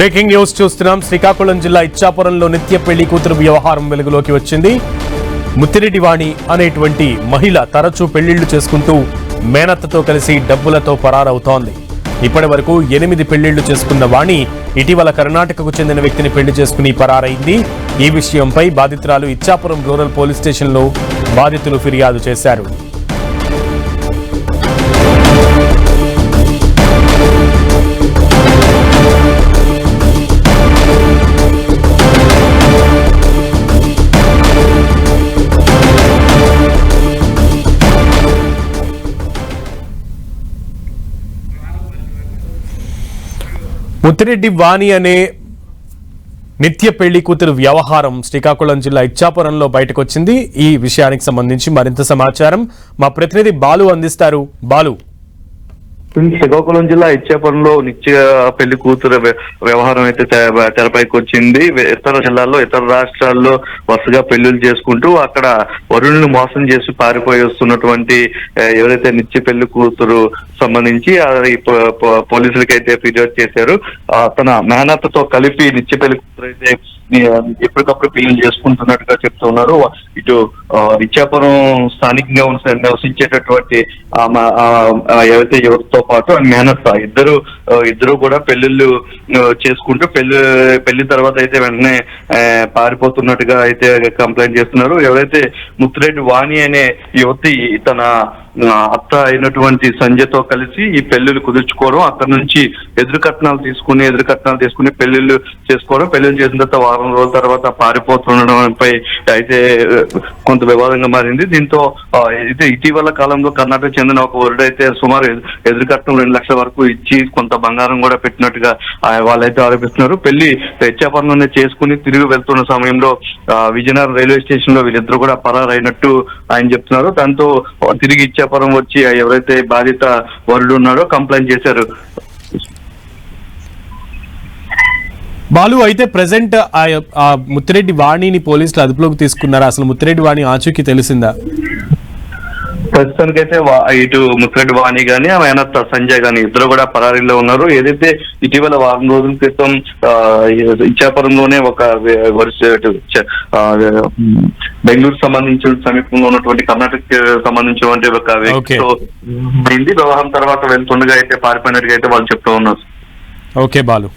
Breaking news చూస్తున్నాం. శ్రీకాకుళం జిల్లా ఇచ్చాపురంలో నిత్య పెళ్లి కూతురు వ్యవహారం వెలుగులోకి వచ్చింది. ముత్తిరెడ్డి వాణి అనేటువంటి మహిళ తరచూ పెళ్లిళ్లు చేసుకుంటూ మేనత్తతో కలిసి డబ్బులతో పరారవుతోంది. ఇప్పటి వరకు 8 పెళ్లిళ్లు చేసుకున్న వాణి ఇటీవల కర్ణాటకకు చెందిన వ్యక్తిని పెళ్లి చేసుకుని పరారైంది. ఈ విషయంపై బాధితురాలు ఇచ్చాపురం రూరల్ పోలీస్ స్టేషన్లో బాధితులు ఫిర్యాదు చేశారు. ముత్తిరెడ్డి వాణి అనే నిత్య పెళ్లి కూతురు వ్యవహారం శ్రీకాకుళం జిల్లా ఇచ్చాపురంలో బయటకొచ్చింది. ఈ విషయానికి సంబంధించి మరింత సమాచారం మా ప్రతినిధి బాలు అందిస్తారు. బాలు, శ్రీకాకుళం జిల్లా ఇచ్చాపురంలో నిత్య పెళ్లి కూతురు వ్యవహారం అయితే తెరపైకి వచ్చింది. ఇతర జిల్లాల్లో, ఇతర రాష్ట్రాల్లో వరుసగా పెళ్లిళ్ళు చేసుకుంటూ అక్కడ వరుణులను మోసం చేసి పారిపోయి వస్తున్నటువంటి ఎవరైతే నిత్య పెళ్లి కూతురు సంబంధించి పోలీసులకి అయితే ఫిర్యాదు చేశారు. తన మేనత్తతో కలిపి నిత్య పెళ్లి కూతురు అయితే ఎప్పటికప్పుడు పెళ్లిళ్ళు చేసుకుంటున్నట్టుగా చెప్తున్నారు. ఇటు ఇచ్చాపురం స్థానికంగా నివసించేటటువంటి ఏవైతే యువతతో పాటు మేనత్త ఇద్దరు కూడా పెళ్లిళ్ళు చేసుకుంటూ పెళ్లి తర్వాత అయితే వెంటనే పారిపోతున్నట్టుగా అయితే కంప్లైంట్ చేస్తున్నారు. ఎవరైతే ముత్తిరెడ్డి వాణి అనే యువతి తన అత్త అయినటువంటి సంజయ్తో కలిసి ఈ పెళ్లిళ్ళు కుదుర్చుకోవడం, అక్కడ నుంచి ఎదురు కట్నాలు తీసుకుని పెళ్లిళ్ళు చేసుకోవడం, పెళ్లిళ్ళు చేసిన తర్వాత వారం రోజుల తర్వాత పారిపోతుండడంపై అయితే కొంత వివాదంగా మారింది. దీంతో అయితే ఇటీవల కాలంలో కర్ణాటక చెందిన ఒక వరుడు అయితే సుమారు ఎదురు కట్నం 2 లక్షల వరకు ఇచ్చి కొంత బంగారం కూడా పెట్టినట్టుగా వాళ్ళైతే ఆరోపిస్తున్నారు. పెళ్లి ఇచ్చాపురంలోనే చేసుకుని తిరిగి వెళ్తున్న సమయంలో విజయనగరం రైల్వే స్టేషన్ లో వీళ్ళిద్దరు కూడా పరారైనట్టు ఆయన చెప్తున్నారు. దాంతో తిరిగి ఇచ్చాపురం వచ్చి ఎవరైతే బాధిత వరుడు ఉన్నాడో కంప్లైంట్ చేశారు. బాలు, అయితే ప్రెసెంట్ ఆ ముత్తిరెడ్డి వాణిని పోలీసులు అదుపులోకి తీసుకున్నారా? అసలు ముత్తిరెడ్డి వాణి ఆచూకీ తెలిసిందా? ప్రస్తుతానికైతే ఇటు ముత్తిరెడ్డి వాణి గాని మేనత్త సంజయ్ గాని ఇద్దరు కూడా పరారీలో ఉన్నారు. ఏదైతే ఇటీవల వారం రోజుల క్రితం ఇచ్చాపురంలోనే ఒక బెంగళూరు సంబంధించిన సమీపంలో ఉన్నటువంటి కర్ణాటక సంబంధించినటువంటి ఒక వ్యక్తితో వివాహం తర్వాత వెళ్తుండగా అయితే పారిపోయినట్టుగా అయితే వాళ్ళు చెప్తూ ఉన్నారు. ఓకే బాలు.